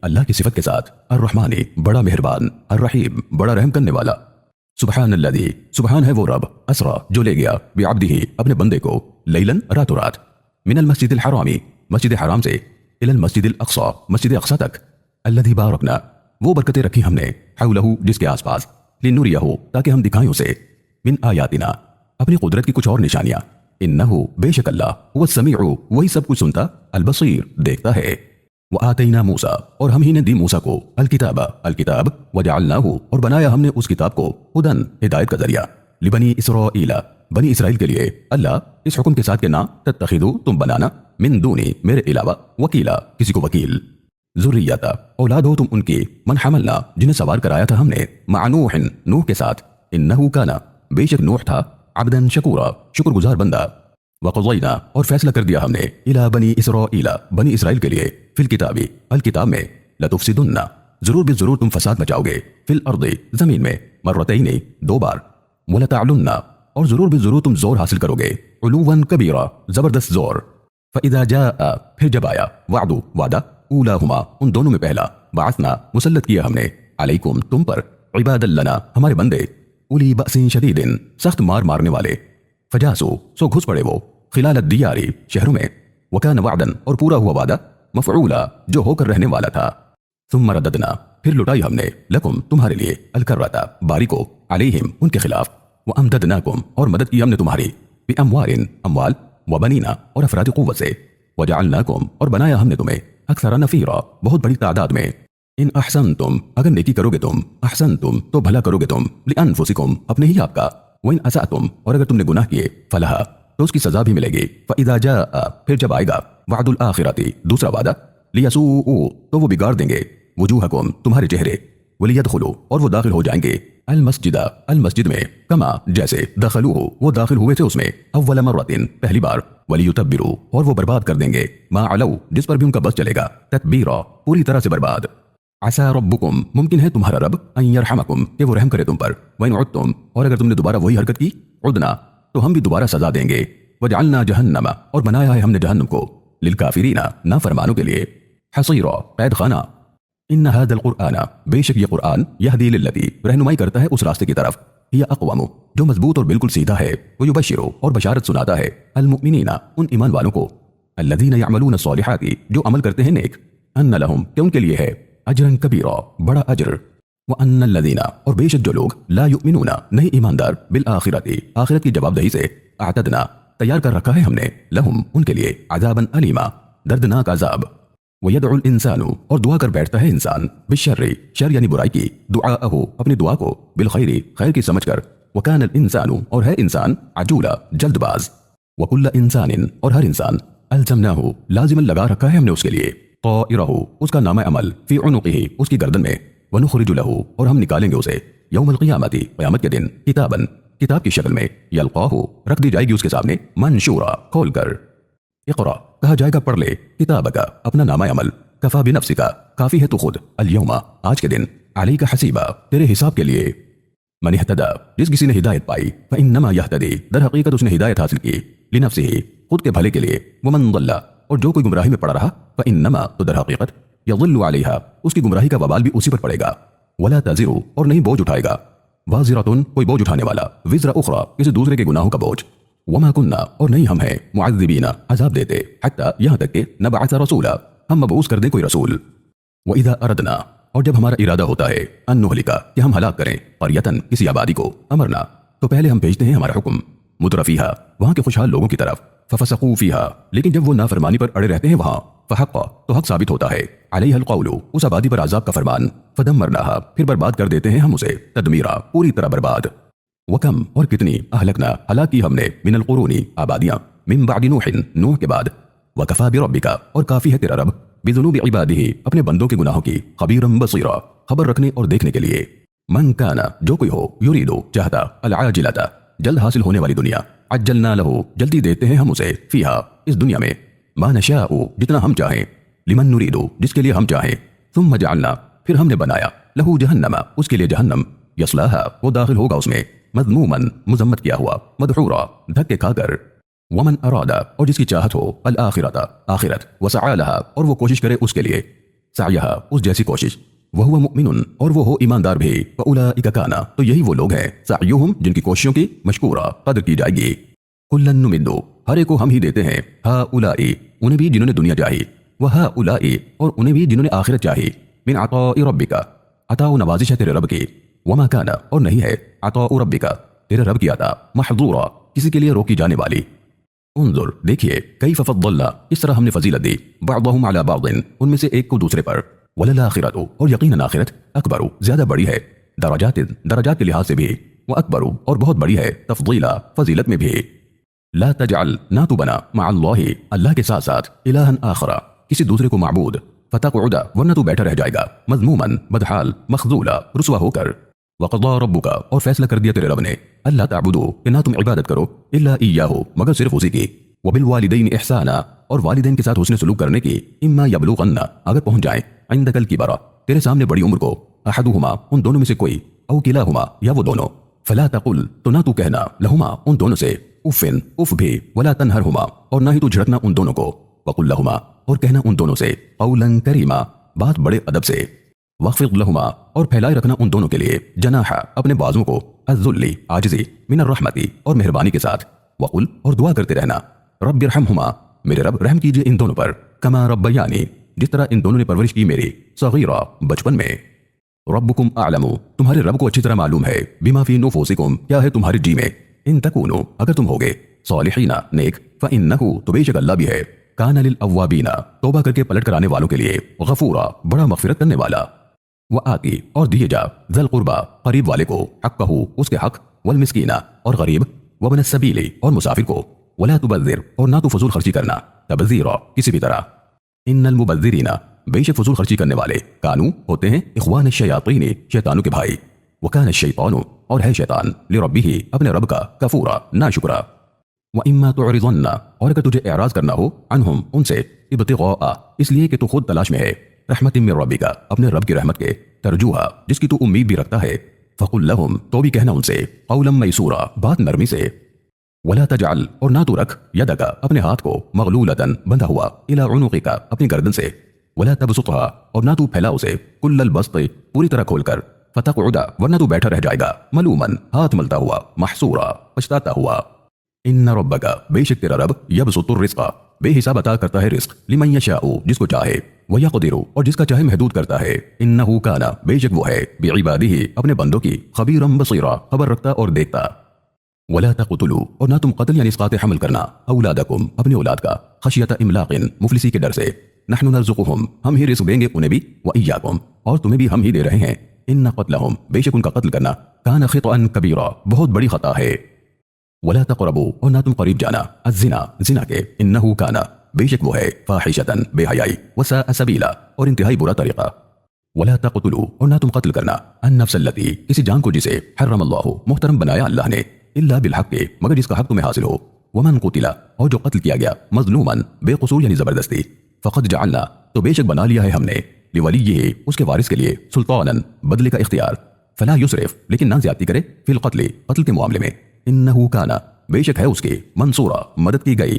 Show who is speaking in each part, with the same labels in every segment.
Speaker 1: اللہ کی صفت کے ساتھ الرحمانی بڑا مہربان، الرحیم بڑا رحم کرنے والا۔ سبحان الذی سبحان ہے وہ رب، اسرا جو لے گیا بعبدہ اپنے بندے کو، لیلاً راتوں رات، من المسجد الحرامی مسجد حرام سے، الی المسجد الاقصی مسجد اقصی تک، الذی بارکنا وہ برکتیں رکھی ہم نے، حولہ جس کے آس پاس، لنریہ تاکہ ہم دکھائیں اسے، من آیاتنا اپنی قدرت کی کچھ اور نشانیاں، انہ بے شک اللہ هو السمیع وہی سب کچھ سنتا، البصیر دیکھتا ہے۔ وآتینا موسیٰ اور ہم ہی نے دی موسیٰ کو، الکتاب وجعلناہ اور بنایا ہم نے اس کتاب کو، ہدن ہدایت کا ذریعہ، لبنی اسرائیل بنی اسرائیل کے لیے، اللہ اس حکم کے ساتھ کہ نہ تتخذو تم بنانا، من دونی میرے علاوہ، وکیلا کسی کو وکیل، ذریتا اولاد ہو تم ان کی، من حملنا جنہیں سوار کرایا تھا ہم نے، مع نوح نوح کے ساتھ، انہ کانا بے شک نوح تھا، عبدا شکورا شکر گزار بندہ، وقضینا اور فیصلہ کر دیا ہم نے، الی بنی اسرائیل بنی اسرائیل کے لیے، فی الکتاب الکتاب میں، لتفسدن ضرور بالضرور تم فساد مچاؤ گے، فی الارض زمین میں، مرتین دو بار، ولتعلن اور ضرور بالضرور تم زور حاصل کرو گے، علوا کبیرا زبردست زور، فاذا جاء پھر جب آیا، وعد وعدہ، اولاہما ان دونوں میں پہلا، بعثنا مسلط کیا ہم نے، علیکم تم پر، عباد لنا ہمارے بندے، اولی بأس شدید سخت مارنے والے، فجاسو سو گھس پڑے وہ، خلال الدیار شہروں میں، وکان وعدن اور پورا ہوا وعدہ، مفعولا جو ہو کر رہنے والا تھا، ثم رددنا پھر لٹائی ہم نے، لکم تمہارے لیے، الکرۃ باری کو، علیہم ان کے خلاف، وامددناکم اور مدد کی ہم نے تمہاری، باموال اموال، وبنینا اور افراد قوت سے، وجعلناکم اور بنایا ہم نے تمہیں، اکثر نفیرا بہت بڑی تعداد میں، ان احسنتم اگر نیکی کرو گے تم، احسنتم تو بھلا کرو گے تم، لانفسکم اپنے ہی آپ کا، وان اسأتم اور اگر تم نے گناہ کیے، فلہا تو اس کی سزا بھی ملے گی، فاذا جاء پھر جب آئے گا، وعد الآخرۃ دوسرا وعدہ، لیسوء تو وہ بگاڑ دیں گے، وجوہکم تمہارے چہرے، ولیدخلوا اور وہ داخل ہو جائیں گے، المسجد میں، کما جیسے دخلوہ وہ داخل ہوئے تھے اس میں، اول مرۃ پہلی بار، ولیتبروا اور وہ برباد کر دیں گے، ما علو جس پر بھی ان کا بس چلے گا، تتبیرا پوری طرح سے برباد۔ عسى ربکم ممکن ہے تمہارا رب، ان یرحمکم کہ وہ رحم کرے تم پر، وان عدتم اور اگر تم نے دوبارہ وہی حرکت کی، عدنا تو ہم بھی دوبارہ سزا دیں گے، وجعلنا جہنم اور بنایا ہے ہم نے جہنم کو، للکافرین نافرمانوں کے لیے، حصیرا قید خانہ، ان هذا القرآن بے شک یہ قرآن، یہدی للتی رہنمائی کرتا ہے اس راستے کی طرف، ہی اقوام جو مضبوط اور بالکل سیدھا ہے، ویبشر اور بشارت سناتا ہے، المؤمنین ان ایمان والوں کو، الذین یعملون الصالحات جو عمل کرتے ہیں نیک، ان لہم کہ ان کے لیے ہے، اجرا کبیرا بڑا اجر، وان الذین اور بے شک جو لوگ، لا یؤمنون نہیں ایماندار، بالآخرۃ آخرت کی جواب دہی سے، اعتدنا تیار کر رکھا ہے ہم نے، لہم ان کے لیے، عذابا الیما دردناک عذاب، وَيَدْعُ الْإِنسَانُ اور دعا کر بیٹھتا ہے انسان، بالشر شر یعنی برائی کی، دعاءہ اپنی دعا کو، بالخیر خیر کی سمجھ کر، وَكَانَ الْإِنسَانُ اور ہے انسان، عجولا جلد باز، وَكُلَّ إِنسَانٍ اور ہر انسان، أَلْزَمْنَاهُ لازماً لگا رکھا ہے ہم نے اس کے لیے، طَائِرَهُ اس کا نامہ عمل، فی عنقہ اس کی گردن میں، وَنُخْرِجُ لَهُ اور ہم نکالیں گے اسے، یوم القیامت قیامت کے دن، کتاباً کتاب کی شکل میں، یلقاہ رکھ دی جائے گی اس کے سامنے، منشورا کھول کر، اقرا کہا جائے گا پڑھ لے، کتاب کا اپنا نامہ عمل، کفا بنفسک کافی ہے تو خود، الیوم آج کے دن، علیک حسیبا تیرے حساب کے لیے، من اہتدی جس کسی نے ہدایت پائی، فانما یہتدی در حقیقت اس نے ہدایت حاصل کی، لنفسہ خود کے بھلے کے لیے، ومن ضل اور جو کوئی گمراہی میں پڑا رہا، فانما تو در حقیقت، یضل علیہا اس کی گمراہی کا وبال بھی اسی پر پڑے گا، ولا تزر اور نہیں بوجھ اٹھائے گا، وازرۃ کوئی بوجھ اٹھانے والا، وزر اخری کسی دوسرے کے گناہوں کا بوجھ، وما کننا اور نہیں ہم ہیں، معذبین عذاب دیتے، حتی یہاں تک کہ نبعث رسولا ہم مبعوث کر دیں کوئی رسول، وَإِذَا أَرَدْنَا اور جب ہمارا ارادہ ہوتا ہے، ان نہلک کہ ہم ہلاک کریں، قریۃً کسی آبادی کو، امرنا تو پہلے ہم بھیجتے ہیں ہمارا حکم، مترفیہا وہاں کے خوشحال لوگوں کی طرف، ففسقوا فیہا لیکن جب وہ نافرمانی پر اڑے رہتے ہیں وہاں، فحق تو حق ثابت ہوتا ہے، علیہ القول اس آبادی پر عذاب کا فرمان، فدمرناہا پھر برباد کر دیتے ہیں ہم اسے، تدمیرا پوری طرح برباد، وکم اور کتنی، اہلکنا ہلاک کی ہم نے، من القرون آبادیاں، من بعد نوح نوح کے بعد، وکفا بربک اور کافی ہے تیرا رب، بذنوب عبادہ اپنے بندوں کے گناہوں کی، خبیرا بصیرا خبر رکھنے اور دیکھنے کے لیے، من کانا جو کوئی ہو، یریدو چاہتا، العاجلۃ جلد حاصل ہونے والی دنیا، عجلنا لہو جلدی دیتے ہیں ہم اسے، فیہا اس دنیا میں، ما نشاء جتنا ہم چاہیں، لمن نریدو جس کے لیے ہم چاہیں، ثم جعلنا پھر ہم نے بنایا، لہو جہنم اس کے لیے جہنم، یصلاھا وہ داخل ہوگا اس میں، مذموما مذمت کیا ہوا، مدحورا دھکے کھا کر، ومن اراد اور جس کی چاہت ہو، الآخرۃ آخرت، وسعی لہا اور وہ کوشش کرے اس کے لیے، سعیها اس جیسی کوشش وہو مؤمن اور وہ ہو ایماندار بھی فاولئک کان تو یہی وہ لوگ ہیں سعیہم جن کی کوششوں کی مشکورہ قدر کی جائے گی کلن نمد ہر ایک کو ہم ہی دیتے ہیں ہؤلاء انہیں بھی جنہوں نے دنیا چاہی وہؤلاء اور انہیں بھی جنہوں نے آخرت چاہی من عطاء ربک عطا و نوازش ہے تیرے رب کی وما کان اور نہیں ہے عطاء ربک تیرے رب کی عطا محظورا کسی کے لیے روکی جانے والی انظر دیکھیے کیف فضلنا اس طرح ہم نے فضیلت دی بعضهم علی بعض ان میں سے ایک کو دوسرے پر وللآخرۃ اور یقیناً آخرت اکبر زیادہ بڑی ہے درجات کے لحاظ سے بھی واکبر اور بہت بڑی ہے تفضیلا فضیلت میں بھی لا تجعل نہ تو بنا مع اللہ کے ساتھ ساتھ الہا آخر کسی دوسرے کو معبود فتقعد ورنہ تو بیٹھا رہ جائے گا مذموما بدحال مخذولا رسوا ہو کر وقضى ربک اور فیصلہ کر دیا تیرے رب نے اللہ تعبدو کہ نہ تم عبادت کرو الا ایاہ مگر صرف اسی کی وبالوالدین احسانا اور والدین کے ساتھ حسن سلوک کرنے کی اما یبلغن اگر پہنچ جائیں عندک الکبر تیرے سامنے بڑی عمر کو احدہما ان دونوں میں سے کوئی او کلاہما یا وہ دونوں فلا تقل تو نہ تو کہنا لہما ان دونوں سے افن اف بھی ولا تنہرہما اور نہ ہی تو جھڑکنا ان دونوں کو وقل لہما اور کہنا ان دونوں سے قولا کریما بات بڑے ادب سے وخفض لہما اور پھیلائے رکھنا ان دونوں کے لیے جناح اپنے بازوں کو الذل عاجزی من الرحمتی اور مہربانی کے ساتھ وقل اور دعا کرتے رہنا رب ارحمہما میرے رب رحم کیجئے ان دونوں پر کما ربیانی جس طرح ان دونوں نے پرورش کی میری صغیرہ بچپن میں ربکم اعلم تمہارے رب کو اچھی طرح معلوم ہے بما فی نفوسکم کیا ہے تمہارے جی میں ان تکونو اگر تم ہوگے صالحین نیک فانہ تو بے شک اللہ بھی ہے کان للاوابین توبہ کر کے پلٹ کر آنے والوں کے لیے غفورا بڑا مغفرت کرنے والا وآتی اور دیے جا ذی القربى قریب والے کو حقہ اس کے حق والمسکین اور غریب وابن السبیل اور مسافر کو ولا تبذر اور نہ تو فضول خرچی کرنا تبذیرا کسی بھی طرح ان المبذرین بے شک فضول خرچی کرنے والے کانو ہوتے ہیں اخوان الشیاطین شیطانوں کے بھائی وکان الشیطان اور ہے شیطان لربہ اپنے رب کا کفورا ناشکرا وَإِمَّا تُعْرِضَنَّ اور اگر تجھے اعراض کرنا ہو عنہم ان سے ابتغاء اس لیے کہ تو خود تلاش میں ہے رحمت من ربک اپنے رب کی رحمت کے ترجوہا جس کی تو امید بھی رکھتا ہے فقل لہم تو بھی کہنا ان سے قولا میسورا بات نرمی سے ولا تجعل اور نہ تو رکھ یدک اپنے ہاتھ کو مغلولتا بندھا ہوا الی عنقک اپنی گردن سے ولا تبسطها اور نہ تو پھیلا اسے کل البسط پوری طرح کھول کر فتقعد ورنہ تو بیٹھا رہ جائے گا ملوما ہاتھ ملتا ہوا محسورا پچھتاتا ہوا ان ربک بے شک تیرا رب یبسط الرزق بے حساب عطا کرتا ہے رزق لمن یشاء جس کو چاہے ویقدر اور جس کا چاہے محدود کرتا ہے انہ کان بے شک وہ ہے بعبادہ اپنے بندوں کی خبیرا بصیرا خبر رکھتا اور دیکھتا ولا تقتلوا اور نہ تم قتل یعنی اسقاط حمل کرنا اولادکم اپنی اولاد کا خشیت املاق مفلسی کے ڈر سے نحن نرزقهم ہم ہی رزق دیں گے انہیں بھی وإیاکم اور تمہیں بھی ہم ہی دے رہے ہیں ان قتلهم بے شک ان کا قتل کرنا کان خطأ کبیرا بہت بڑی خطا ہے ولا تقربوا اور نہ تم قریب جانا الزنا زنا کے انہ کان بے شک وہ ہے فاحشۃ بے حیائی وساء سبیلا اور انتہائی برا طریقہ ولا تقتلوا اور نہ تم قتل کرنا النفس التي کسی جان کو جسے حرم اللہ محترم بنایا اللہ نے الا بالحق مگر جس کا حق تمہیں حاصل ہو ومن قتل اور جو قتل کیا گیا مظلوما بے قصور یعنی زبردستی فقد جعلنا تو بے شک بنا لیا ہے ہم نے لولیہ اس کے وارث کے لیے سلطانا بدلے کا اختیار فلا یسرف لیکن نہ زیادتی کرے فی القتل قتل کے معاملے میں انہ کان بے شک ہے اس کی منصورا مدد کی گئی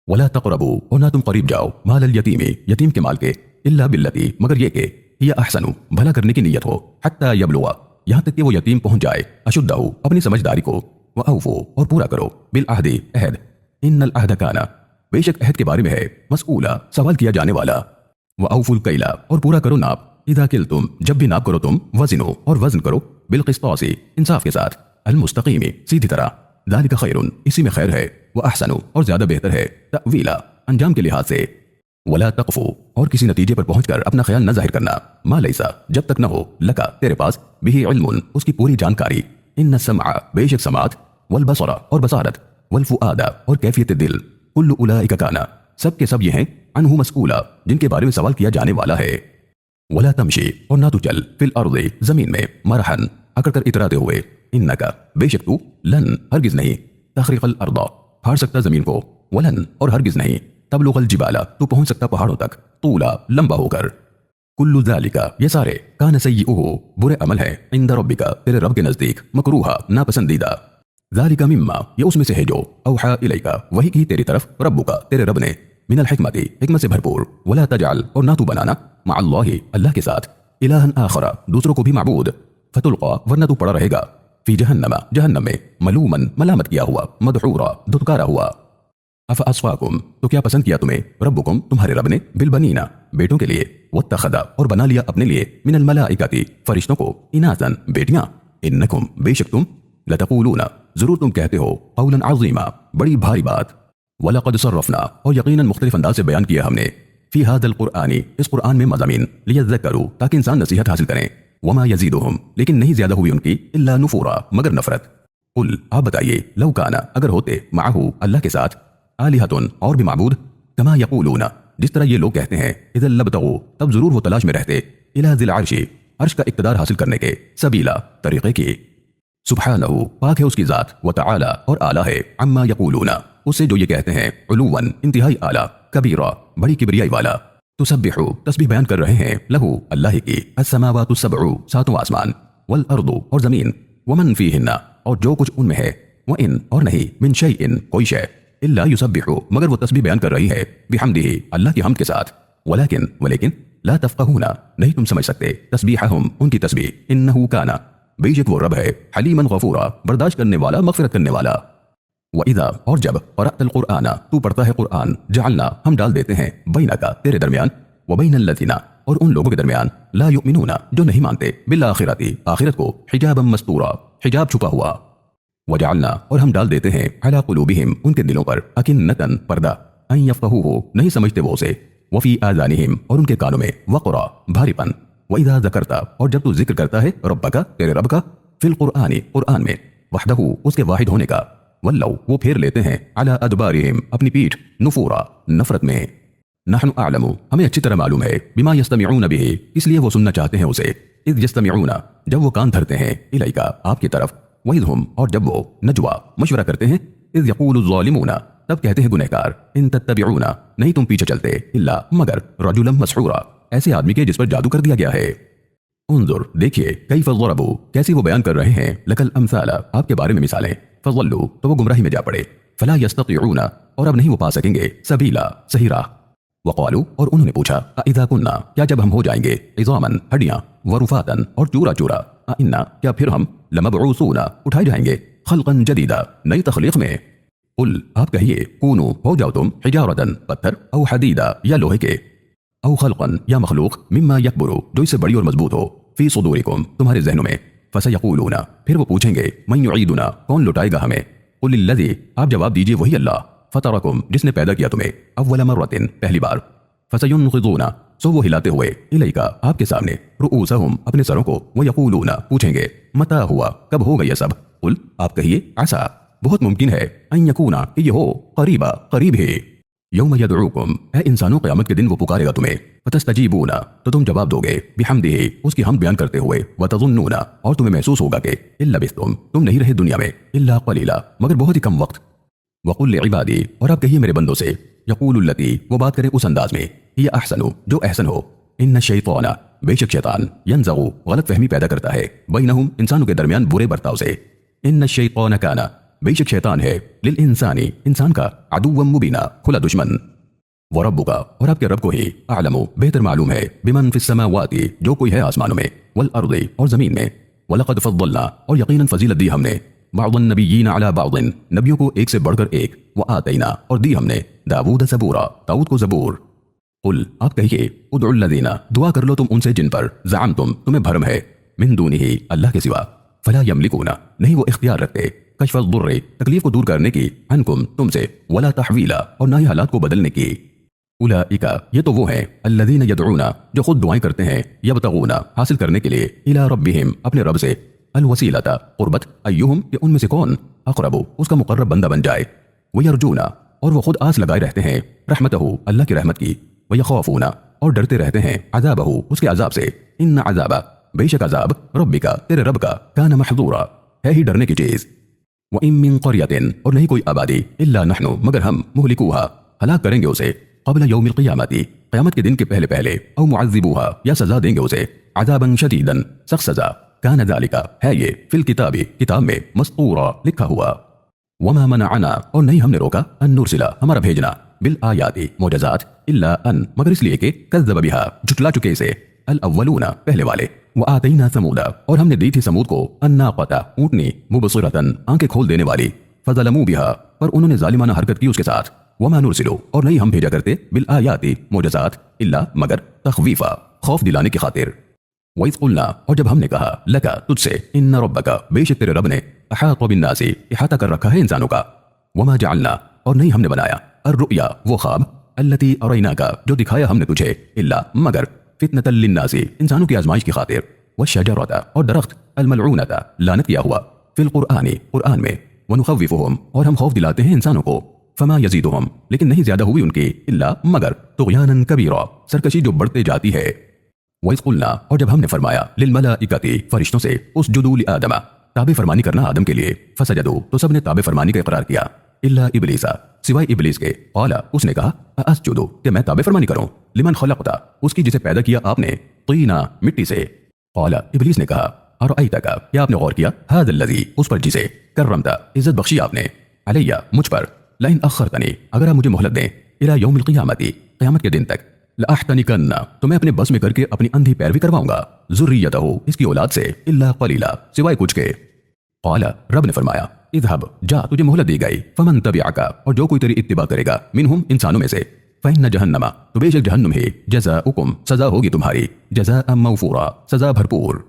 Speaker 1: ولا تقربوا اور نہ تم قریب جاؤ مال الیتیم یتیم کے مال کے الا باللتی مگر یہ کہ ہی احسن بھلا کرنے کی نیت ہو حتی یبلغ یہاں تک کہ وہ یتیم پہنچ جائے اشدہ اپنی سمجھداری کو واوفوا اور پورا کرو بالعہد عہد ان العہد کان بے شک عہد کے بارے میں ہے مسئولا سوال کیا جانے والا واوفوا الکیل اور پورا کرو ناپ اذا کلتم جب بھی ناپ کرو تم وزنو اور وزن کرو بالقسطاس انصاف کے ساتھ المستقیم سیدھی طرح ذالک خیر اسی میں خیر ہے واحسن اور زیادہ بہتر ہے تأویلا انجام کے لحاظ سے ولا تقفو اور کسی نتیجے پر پہنچ کر اپنا خیال نہ ظاہر کرنا ما لیسا جب تک نہ ہو لکا تیرے پاس بھی علم اس کی پوری جانکاری ان السمع بے شک سماعت والبصر اور بصارت والفؤاد اور کیفیت دل کل اولئک کان سب کے سب یہ ہیں عنہ مسئولا جن کے بارے میں سوال کیا جانے والا ہے ولا تمشی اور نہ تو چل فی الارض زمین میں مرحن اکڑ کر اتراتے ہوئے انکا بے شک تو لن ہرگز نہیں تخرق الارض پھاڑ سکتا زمین کو ولن اور ہرگز نہیں تبلغ الجبال تو پہنچ سکتا پہاڑوں تک طولا لمبا ہو کر کل ذالک یہ سارے کان سیئہ برے عمل ہے عند ربک تیرے رب کے نزدیک مکروہا ناپسندیدہ ذالک مما یہ اس میں سے ہے جو اوحا الیک وحی کی تیری طرف ربک تیرے رب نے من الحکمت حکمت سے بھرپور ولا تجعل اور نہ تو بنانا مع اللہ اللہ کے ساتھ الہا آخر دوسروں کو بھی معبود فتلقا ورنہ تو پڑا رہے گا فی جہنم جہنم میں ملومن ملامت کیا ہوا مدحورا دھتکارا ہوا افاصفاکم تو کیا پسند کیا تمہیں ربکم تمہارے رب نے بالبنینا بیٹوں کے لیے واتخذ اور بنا لیا اپنے لیے من الملائکۃ فرشتوں کو اناثا بیٹیاں انکم بے شک تم لتقولون ضرور تم کہتے ہو قولا عظیما بڑی بھاری بات وَلَقَدْ صَرَّفْنَا اور یقیناً مختلف انداز سے بیان کیا ہم نے فی هذا القرآن اس قرآن میں مضامین لیذکروا تاکہ انسان نصیحت حاصل کریں وما یزیدہم لیکن نہیں زیادہ ہوئی ان کی الا نفورا مگر نفرت قل آپ بتائیے لو کانا اگر ہوتے معہ اللہ کے ساتھ آلہۃ اور بھی معبود کما یقولون جس طرح یہ لوگ کہتے ہیں اذا لابتغوا تب ضرور وہ تلاش میں رہتے الی ذی العرش عرش کا اقتدار حاصل کرنے کے سبیلا طریقے کی سبحانہ پاک ہے اس کی ذات وتعالی اور اعلیٰ ہے عما یقولون اس سے جو یہ کہتے ہیں علواً انتہائی اعلیٰ کبیرہ بڑی کبریائی والا تسبح تسبیح بیان کر رہے ہیں لہو اللہ کی السماوات السبع ساتوں آسمان والارض اور زمین ومن فیہن اور جو کچھ ان میں ہے وان اور نہیں من شیء کوئی شے الا یسبح مگر وہ تسبیح بیان کر رہی ہے بحمدہ اللہ کی حمد کے ساتھ ولیکن لا تفقہون نہیں تم سمجھ سکتے تسبیحہم ان کی تسبیح انہ کان بے شک وہ رب ہے حلیما غفورا برداشت کرنے والا مغفرت کرنے والا وَإِذَا اور جب قرأت القرآن تو پڑھتا ہے قرآن جعلنا ہم ڈال دیتے ہیں بینک تیرے درمیان وبین الذین اور ان لوگوں کے درمیان لا یؤمنون جو نہیں مانتے بالآخرۃ آخرت کو حجابا مستورا حجاب چھپا ہوا وجعلنا اور ہم ڈال دیتے ہیں علی قلوبہم ان کے دلوں پر اکنۃ پردہ ان یفقہوہ نہیں سمجھتے وہ اسے وفی آذانہم اور ان کے کانوں میں وقرا بھاری پن وَإِذَا ذَكَرْتَ اور جب تو ذکر کرتا ہے ربک تیرے رب کا فی القرآن قرآن میں وحدہ اس کے واحد ہونے کا ولو وہ پھیر لیتے ہیں علی ادبارہم اپنی پیٹھ نفورا نفرت میں نحن اعلم ہمیں اچھی طرح معلوم ہے بما یستمعون بہ اس لیے وہ سننا چاہتے ہیں اسے اذ یستمعون جب وہ کان دھرتے ہیں الیکا آپ کی طرف وَإِذْ ہم اور جب وہ نجوا مشورہ کرتے ہیں اذ یقول الظالمون تب کہتے ہیں گنہگار ان تتبعون نہیں تم پیچھے چلتے الا مگر رجلا مسحورا ایسے آدمی کے جس پر جادو کر دیا گیا ہے انظر دیکھیے کیف ضربوا کیسی وہ بیان کر رہے ہیں لکل امثال آپ کے بارے میں مثالیں فضلوا تو وہ گمراہی میں جا پڑے فلا یستطيعون اور اب نہیں وہ پا سکیں گے سبیلا صحیح راہ وقالوا اور انہوں نے پوچھا اذا كنا کیا جب ہم ہو جائیں گے عظاما ہڈیاں ورفاتا اور چورا چورا انا کیا پھر ہم لمبعوثون اٹھائے جائیں گے خلقا جدیدا نئی تخلیق میں قل آپ کہیے کونوا ہو جاؤ تم حجارتا پتھر او حدیدا یا لوہے کے او خلقا یا مخلوق مما یکبر جو اس سے بڑی اور مضبوط ہو فی صدورکم تمہارے ذہنوں میں فسیقولون پھر وہ پوچھیں گے من یعیدنا کون لوٹائے گا ہمیں قل الذی آپ جواب دیجئے وہی اللہ فطرکم جس نے پیدا کیا تمہیں اول مرۃ پہلی بار فسینغضون سو وہ ہلاتے ہوئے الیکا آپ کے سامنے رؤوسہم اپنے سروں کو ویقولون پوچھیں گے متی ہوا کب ہوگا یہ سب قل آپ کہیے عسیٰ بہت ممکن ہے ان یکونا کہ یہ ہو قریبا قریب ہے یوم یدعوکم اے انسانوں قیامت کے دن وہ پکارے گا تمہیں فتستجیبون تو تم جواب دو گے بحمدہ اس کی حمد بیان کرتے ہوئے وتظنون اور تمہیں محسوس ہوگا کہ الا لبثتم تم نہیں رہے دنیا میں الا قلیلا مگر بہت ہی کم وقت وقل لعبادی اور آپ کہیے میرے بندوں سے یقول التی وہ بات کرے اس انداز میں یہ احسن جو احسن ہو ان الشیطان بے شک شیطان ینزغ غلط فہمی پیدا کرتا ہے بینہم انسانوں کے درمیان برے برتاؤ سے ان الشیطان کان بے شک شیطان ہے للانسانی انسان کا عدوا مبینا کھلا دشمن وربک اور آپ کے رب کو ہی اعلم بہتر معلوم ہے بمن فی السماوات جو کوئی ہے آسمانوں میں والارض اور زمین میں ولقد فضلنا اور یقیناً فضیلت دی ہم نے بعض النبیین علی بعض نبیوں کو ایک سے بڑھ کر ایک وآتینا اور دی ہم نے داود زبورا داؤد کو زبور قل آپ کہیے ادعوا الذین دعا کر لو تم ان سے جن پر زعمتم تمہیں بھرم ہے من دونہ اللہ کے سوا فلا یملکون نہیں وہ اختیار رکھتے کشف الضر تکلیف کو دور کرنے کی عنکم تم سے ولا تحویلا اور نہ ہی حالات کو بدلنے کی اولئک یہ تو وہ ہیں الذین یدعون جو خود دعائیں کرتے ہیں یبتغون حاصل کرنے کے لیے الی ربہم اپنے رب سے الوسیلۃ قربت ایہم کہ ان میں سے کون اقرب اس کا مقرب بندہ بن جائے ویرجون اور وہ خود آس لگائے رہتے ہیں رحمتہ اللہ کی رحمت کی ویخافون اور ڈرتے رہتے ہیں عذابہ اس کے عذاب سے ان عذاب بے شک عذاب ربک تیرے رب کا کان محذورا ہے ہی ڈرنے کی چیز وَإِن مِّن قَرْيَةٍ اور نہیں کوئی آبادی إِلَّا نَحْنُ مگر ہم مہلکوها ہلاک کریں گے اسے قبل یوم القیامت قیامت کے دن کے پہلے پہلے او معذبوها یا سزا دیں گے اسے عذابا شدیدا سخت سزا کان ذالک ہے یہ فی الکتاب کتاب میں مسطورا لکھا ہوا وما منعنا اور نہیں ہم نے روکا ان نرسل ہمارا بھیجنا بالآیات معجزات الا ان مگر اس لیے کہ کذب بها جھٹلا چکے اسے الاولون پہلے والے وآتینا ثمود اور ہم نے دی تھی سمود کو الناقۃ اونٹنی مبصرۃ آنکھیں کھول دینے والی فظلموا بها پر انہوں نے ظالمانہ حرکت کی اس کے ساتھ وما نرسل اور نہیں ہم بھیجا کرتے بالآیات معجزات الا مگر تخویفا خوف دلانے کی خاطر وَإِذْ قُلْنَا اور جب ہم نے کہا لَكَ تجھ سے إِنَّ رَبَّكَ بے شک تیرے رب نے احاط بالناس احاطہ کر رکھا ہے انسانوں کا وما جعلنا اور نہیں ہم نے بنایا الرؤیا وہ خواب التي أريناك جو دکھایا ہم نے تجھے الا مگر فتنة للناس انسانوں کی آزمائش کی خاطر والشجرة اور درخت الملعونة لعنت کیا ہوا فی القرآن قرآن میں ونخوفهم اور ہم خوف دلاتے ہیں انسانوں کو فما يزيدهم لیکن نہیں زیادہ ہوئی ان کی الا مگر طغیانا کبیرا سرکشی جو بڑھتے جاتی ہے وَإِذْ قُلْنَا اور جب ہم نے فرمایا لِلْمَلَائِكَةِ فرشتوں سے اسجدوا لِآدَمَ تابع فرمانی کرنا آدم کے لیے فسجدوا تو سب نے تابع فرمانی کا اقرار کیا الا ابلیس سوائے ابلیس کے قال اس نے کہا اسجد کہ میں تابع فرمانی کروں لمن خلقت اس کی جسے پیدا کیا آپ نے طینا مٹی سے قال ابلیس نے کہا ارأیتک کیا آپ نے غور کیا هذا الذی اس پر جسے کرمت عزت بخشی آپ نے علیہ مجھ پر لئن اخرتنی اگر آپ مجھے مہلت دیں الی یوم القیامت قیامت کے دن تک لأحتنکن تو میں اپنے بس میں کر کے اپنی اندھی پیروی کرواؤں گا ذریتہ اس کی اولاد سے الا قلیلا سوائے کچھ کے قال رب نے فرمایا اذهب جا تجھے مہلت دی گئی فمن تبعک اور جو کوئی تیری اتباع کرے گا منہم انسانوں میں سے فإن جہنم تو بے شک جہنم ہی جزاؤکم سزا ہوگی تمہاری جزاء موفورا سزا بھرپور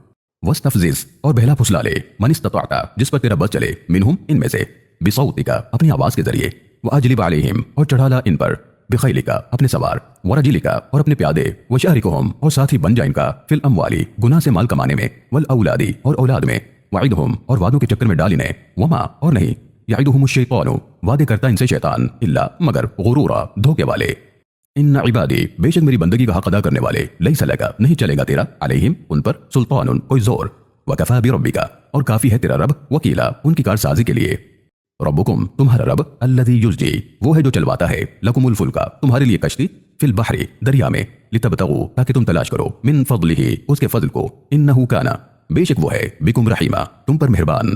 Speaker 1: واستفزز اور بہلا پھسلا لے من استطعت جس پر تیرا بس چلے منہم ان میں سے بصوتک اپنی آواز کے ذریعے واجلب علیہم اور چڑھالا ان پر بخیلکا اپنے سوار ورجلکا اور اپنے پیادے وشارکہم اور ساتھی بن جا ان کا فی الاموالی گناہ سے مال کمانے میں والاولادی اور اولاد میں وعدہم اور وعدوں کے چکر میں ڈال انہیں وما اور نہیں یعدہم الشیطان وعدے کرتا ان سے شیطان الا مگر غرورا دھوکے والے ان عبادی بے شک میری بندگی کا حق ادا کرنے والے لیس لک نہیں چلے گا تیرا علیہم ان پر سلطان کوئی زور وکفی بربک اور کافی ہے تیرا رب وکیلا ان کی کارسازی کے لیے ربکم تمہارا رب الذی یزجی وہ ہے جو چلواتا ہے لکم الفلکا تمہارے لیے کشتی فی البحر دریا میں لتبتغوا تاکہ تم تلاش کرو من فضلہ اس کے فضل کو انہ کان بے شک وہ ہے بکم رحیمہ تم پر مہربان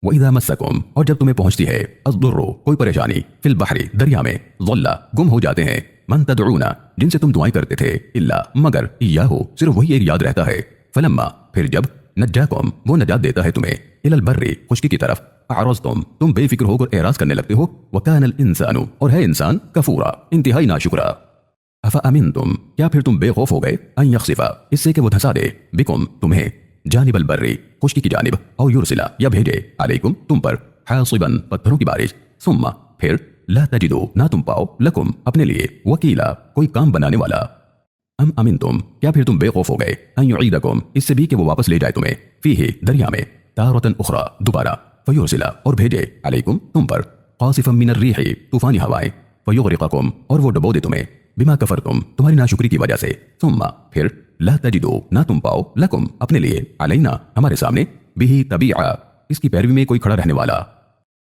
Speaker 1: وَإِذَا مَسَّكُمْ اور جب تمہیں پہنچتی ہے الضر کوئی پریشانی فی البحر دریا میں ضل گم ہو جاتے ہیں من تدعون جن سے تم دعائیں کرتے تھے الا مگر ایاہ صرف وہی ایک یاد رہتا ہے فلما پھر جب نجاکم وہ نجات دیتا ہے تمہیں الی البر خشکی کی طرف اعرضتم تم بے فکر ہو کر اعراض کرنے لگتے ہو وکان الانسان اور ہے انسان کفورا انتہائی ناشکرا افامنتم کیا پھر تم بے خوف ہو گئے ان یخسفا اس سے کہ وہ دھسا دے بکم تمہیں جانب البر خشکی کی جانب او یرسلا یا بھیجے علیکم تم پر حاصبا پتھروں کی بارش ثم پھر لا تجدو نہ تم پاؤ لکم اپنے لیے وکیلا کوئی کام بنانے والا ام امنتم کیا پھر تم بے خوف ہو گئے ان یعیدکم اس سے بھی کہ وہ واپس لے جائے تمہیں فیہ دریا میں تارۃ اخری دوبارہ فیرسلا اور بھیجے علیکم تم پر قاصفا من الریح طوفانی ہوائیں فیغرقکم اور وہ ڈبو دے تمہیں بما کفرتم تمہاری ناشکری کی وجہ سے ثم پھر لا تجدو نہ تم پاؤ لکم اپنے لیے علینا ہمارے سامنے بھی طبیعہ اس کی پیروی میں کوئی کھڑا رہنے والا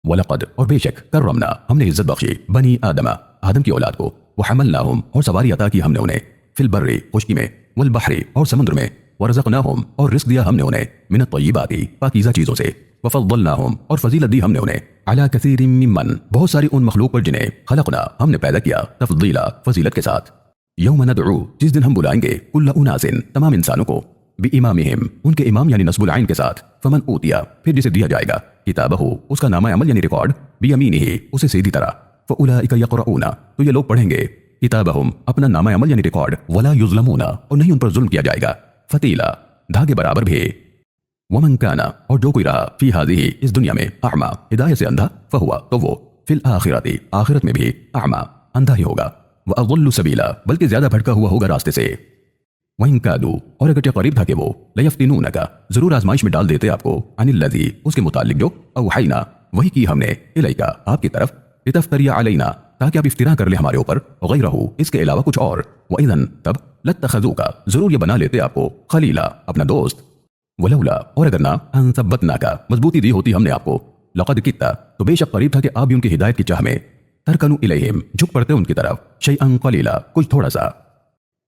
Speaker 1: ولقد اور بے شک کرمنا ہم نے عزت بخشی بنی آدم کی اولاد کو وحملناہم اور سواری عطا کی ہم نے انہیں فی البر خشکی میں والبحر اور سمندر میں ورزقناہم اور رزق دیا ہم نے انہیں من الطیبات پاکیزہ چیزوں سے وفضلناہم اور فضیلت دی ہم نے انہیں علی کثیر ممن بہت ساری ان مخلوق پر جنہیں خلقنا ہم نے پیدا کیا تفضیلا فضیلت کے ساتھ یوم ندعو جس دن ہم بلائیں گے کل اناس تمام انسانوں کو بامامہم ان کے امام یعنی نصب العین کے ساتھ فمن اوتیا پھر جسے دیا جائے گا کتابہ اس کا نامہ عمل یعنی ریکارڈ بیمینہ اسے سیدھی طرح فاولئک یقرؤون تو یہ لوگ پڑھیں گے کتابہم اپنا نامہ عمل یعنی ریکارڈ ولا یظلمون اور نہیں ان پر ظلم کیا جائے گا فتیلا دھاگے برابر بھی ومن کانا اور جو کوئی رہا فی ہذہ اس دنیا میں اعمی ہدایت سے اندھا فہوا تو وہ فی الآخرۃ آخرت میں بھی اعمی اندھا ہی ہوگا واضل سبیلا بلکہ زیادہ بھٹکا ہوا ہوگا راستے سے وَإِن كَادُوا اور اگرچہ قریب تھا کہ وہ لَيَفْتِنُونَكَ ضرور آزمائش میں ڈال دیتے آپ کو عن الذی اس کے متعلق جو اوحینا وہی کی ہم نے الیکا آپ کی طرف لتفتری علینا تاکہ آپ افتراء کر لیں ہمارے اوپر غیرہ اس کے علاوہ کچھ اور وَإِذًا تب لَاتَّخَذُوكَ ضرور یہ بنا لیتے آپ کو خلیلا اپنا دوست ولولا اور اگر نہ ان ثبتناک مضبوطی دی ہوتی ہم نے آپ کو لقد کتا تو بے شک قریب تھا کہ آپ بھی ان کی ہدایت کی چاہ میں ترکنوا الیہم جھک پڑتے ان کی طرف شیئا قلیلا کچھ تھوڑا سا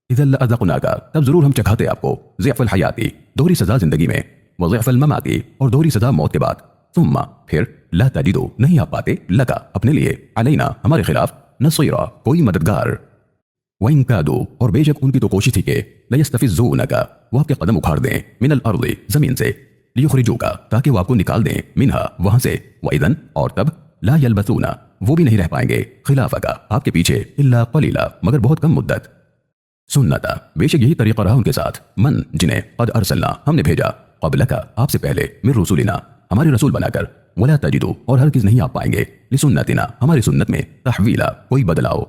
Speaker 1: اذا لاذقناک تب ضرور ہم چکھاتے آپ کو ضعف الحیاتی دوہری سزا زندگی میں وضعف المماتی اور دوہری سزا موت کے بعد ثم پھر لا تجدو نہیں آپ پاتے لکا اپنے لیے علینا ہمارے خلاف نصیرا کوئی مددگار وَإِن كَادُوا اور بے شک ان کی تو کوشش تھی کہ لَيَسْتَفِزُّونَكَ وہ آپ کے قدم اکھاڑ دیں من الارض زمین سے لِيُخْرِجُوكَ تاکہ وہ آپ کو نکال دیں منہا وہاں سے وَإِذًا اور تب لا يلبثون وہ بھی نہیں رہ پائیں گے خلافک آپ کے پیچھے الا قلیلا مگر بہت کم مدت سنتا بے شک یہی طریقہ رہا ان کے ساتھ من جنہیں قد ارسلنا ہم نے بھیجا قبلک آپ سے پہلے من رسولنا ہمارے رسول بنا کر ولا تجدو اور ہرگز نہیں آپ پائیں گے لسنتنا ہماری سنت میں تحویلا کوئی بدلاؤ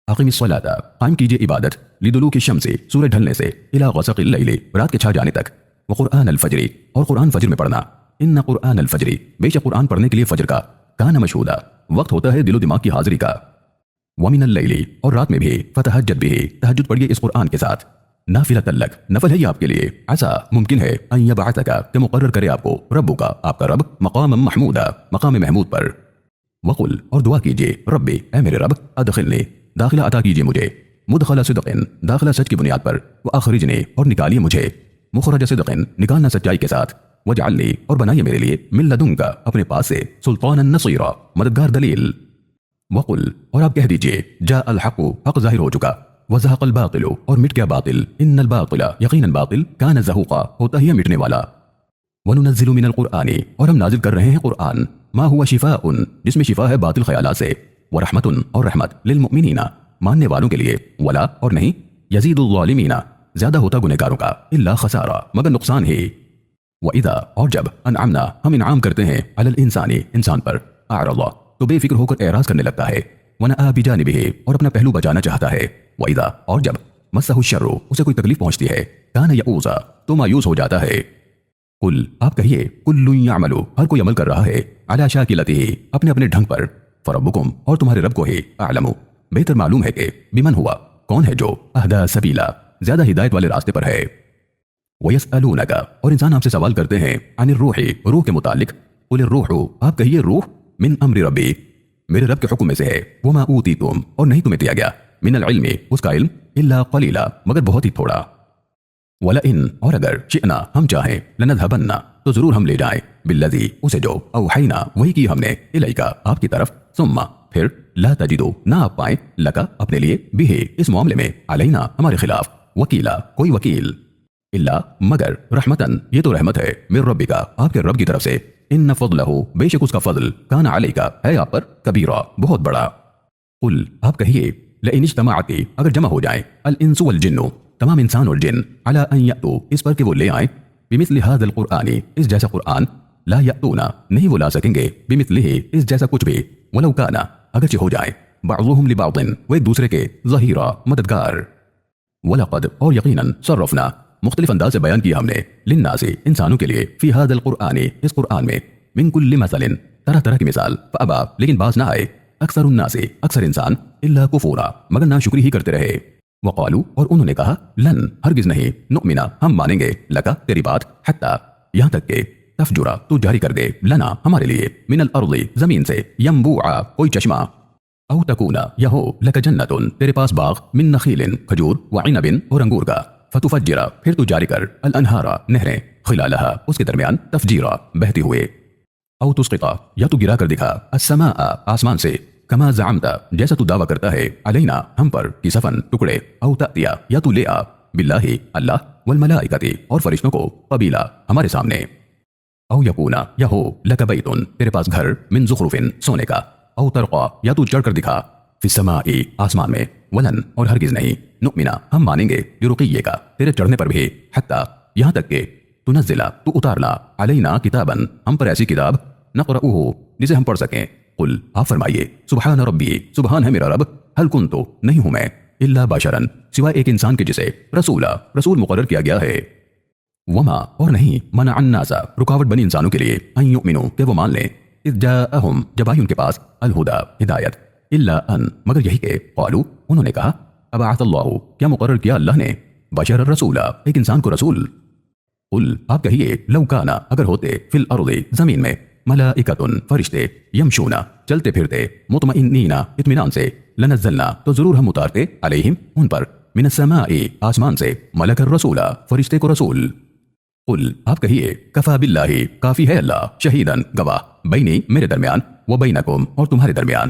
Speaker 1: اقیم الصلاۃ قائم کیجئے عبادت لدلوک الشمس سورج ڈھلنے سے الی غسق اللیل رات کے چھا جانے تک وقرآن الفجر اور قرآن فجر میں پڑھنا ان قرآن الفجر بے شک قرآن پڑھنے کے لیے فجر کا کان مشہودا وقت ہوتا ہے دل و دماغ کی حاضری کا ومن اللیل اور رات میں بھی فتہجد بھی تہجد پڑھیے اس قرآن کے ساتھ نافلۃ لک نفل ہے یہ آپ کے لیے ایسا ممکن ہے ان یبعثک کہ مقرر کرے آپ کو ربک آپ کا رب مقام محمودا مقام محمود پر وقل اور دعا کیجئے ربی اے میرے رب ادخلنی داخلہ عطا کیجئے مجھے مدخل صدق داخلہ سچ کی بنیاد پر واخرجنی اور نکالیے مجھے مخرج صدق نکالنا سچائی کے ساتھ وجعلنی اور بنائیے میرے لیے من لدنک اپنے پاس سے سلطانا نصیرا مددگار دلیل وقل اور آپ کہہ دیجئے جاء الحق حق ظاہر ہو چکا وزهق الباطل اور مٹ گیا باطل ان الباطل یقینا باطل کان زہوقا ہوتا ہی مٹنے والا وننزل من القرآن اور ہم نازل کر رہے ہیں قرآن ما هو شفاء جس میں شفا ہے باطل خیالات سے ورحمت اور رحمت للمؤمنین ماننے والوں کے لیے ولا اور نہیں یزید الظالمین زیادہ ہوتا گنہگاروں کا الا خسارا مگر نقصان ہی وَإِذَا اور جب انعمنا ہم انعام کرتے ہیں علی الانسان انسان پر اعرض تو بے فکر ہو کر اعراض کرنے لگتا ہے ونأى بجانبه اور اپنا پہلو بچانا چاہتا ہے وَإِذَا اور جب مسہ الشر اسے کوئی تکلیف پہنچتی ہے کان یئوسا تو مایوس ہو جاتا ہے قل آپ کہیے کل یعمل ہر کوئی عمل کر رہا ہے علی شاکلتہ اپنے اپنے ڈھنگ پر فربکم اور تمہارے رب کو ہی اعلم بہتر معلوم ہے کہ بمن ہوا کون ہے جو اہدی سبیلا زیادہ ہدایت والے راستے پر ہے وَيَسْأَلُونَكَ اور انسان آپ سے سوال کرتے ہیں عن الروح روح کے متعلق قل الروح آپ کہیے روح من امر ربی میرے رب کے حکم میں سے ہے وما اوتیتم اور نہیں تمہیں دیا گیا من العلم اس کا علم الا قلیلا مگر بہت ہی تھوڑا وَلَئِن اور اگر شئنا ہم چاہیں لنذهبن تو ضرور ہم لے جائیں بالذی اسے جو اوحینا وہی کی ہم نے الیک آپ کی طرف ثم پھر لا تجدو نہ آپ پائیں لکا اپنے لیے بھی اس معاملے میں علینا ہمارے خلاف وکیلا کوئی وکیل الا مگر رحمتن یہ تو رحمت ہے من ربک آپ کے رب کی طرف سے ان فضلہ بے شک اس کا فضل کان علیک ہے آپ پر کبیرہ بہت بڑا قل آپ کہیے لئن اجتمعت اگر جمع ہو جائیں الانس والجن تمام انسان اور جن علی ان یأتوا اس پر کہ وہ لے آئیں بمثل هذا القرآن اس جیسا قرآن لا یأتون نہیں وہ لا سکیں گے بمثلہ اس جیسا کچھ بھی ولو کان اگرچہ ہو جائیں بعضهم لبعض وہ ایک دوسرے کے ظہیرا مددگار ولقد اور یقیناً صرفنا مختلف انداز سے بیان کیا ہم نے للناس انسانوں کے لیے فی هذا القرآن اس قرآن میں من کل مثل طرح طرح کی مثال فابا لیکن باز نہ آئے اکثر الناس اکثر انسان الا کفورا مگر ناشکری ہی کرتے رہے وقالو اور انہوں نے کہا لن ہرگز نہیں نؤمنا ہم مانیں گے لکا تیری بات حتی یہاں تک کہ تفجرا تو جاری کر دے لنا ہمارے لیے من الارض زمین سے ینبوعا کوئی چشمہ او تکونا یا ہو لک جنتن تیرے پاس باغ من نخیل کھجور وعنب اور انگور کا فتفجرا پھر تو جاری کر الانہارا نہریں خلالہا اس کے درمیان تفجیرا بہتی ہوئے او تسقطا یا تو گرا کر دکھا السماء آسمان سے کما زعمتا جیسا تو دعویٰ کرتا ہے علینا ہم پر کسفن ٹکڑے او تأتیا یا تو لے آ باللہ اللہ والملائکۃ اور فرشتوں کو قبیلہ ہمارے سامنے او یکونا یا ہو لک بیتن تیرے پاس گھر من زخرف سونے کا او ترقا یا تو چڑھ کر دکھا فی السماء آسمان میں ولن اور ہرگز نہیں نؤمنا ہم مانیں گے لرقیے کا تیرے چڑھنے پر بھی حتی یہاں تک کہ تنزلا تو اتارنا علینا کتابا ہم پر ایسی کتاب نقرؤہ جسے ہم پڑھ سکیں قل آپ فرمائیے سبحان ربی سبحان ہے میرا رب هل کنتو نہیں ہوں میں الا بشرا سوائے ایک انسان کے جسے رسول مقرر کیا گیا ہے وما اور نہیں منع الناس رکاوٹ بنی انسانوں کے لیے ان یؤمنوا کہ وہ مان لیں اذ جاءہم جب آئی ان کے پاس الہدی ہدایت الا ان مگر یہی کہ قالوا انہوں نے کہا ابعث اللہ کیا مقرر کیا اللہ نے بشر الرسول ایک انسان کو رسول قل آپ کہیے لو کانا اگر ہوتے فی الارض زمین میں ملائکۃ فرشتے یمشونا چلتے پھرتے مطمئنین اطمینان سے لنزلنا تو ضرور ہم اتارتے علیہم ان پر من السماء آسمان سے ملک الرسول فرشتے کو رسول قل آپ کہیے کفا باللہ کافی ہے اللہ شہیدن گواہ بینی میرے درمیان و بینکم اور تمہارے درمیان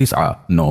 Speaker 1: 9